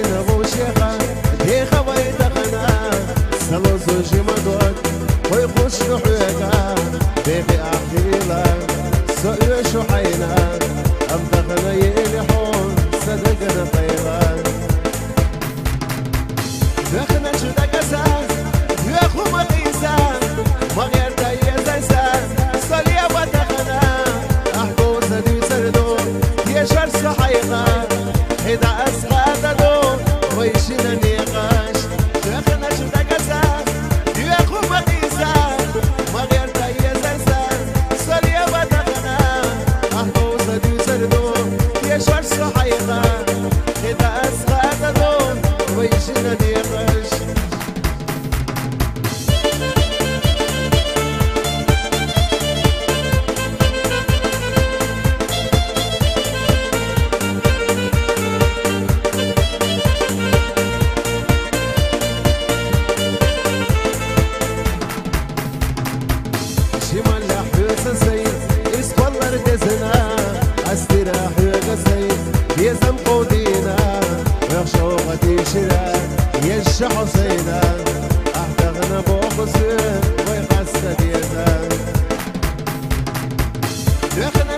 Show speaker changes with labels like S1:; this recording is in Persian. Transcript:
S1: نبو شيخة هي خوي دخنا سلو زوجي مدود ويخش حيقا بيبي أحيلا سؤال شو حينا أم دخنا يلحون صدقنا طيبا دخنا شو دقسا ياخو مقيسا مغير تايا زيسا صليا ودخنا أحكو سدي سردو يشار صحيقا إذا أسقط دو ويشينا نيقاش دخنا شو دقسا ياخو مقيسا مغير تايا زيسا صليا ودخنا أحكو سدي سردو يشار صحيقا إذا أسقط دو ويشينا نيقاش شمال حيوس السيد اسفلر دزنا استراح يقسي يزم قودينا يخشو غدي شرا يش حسينا احتغنا بوخسين ويقصد يزن دخنا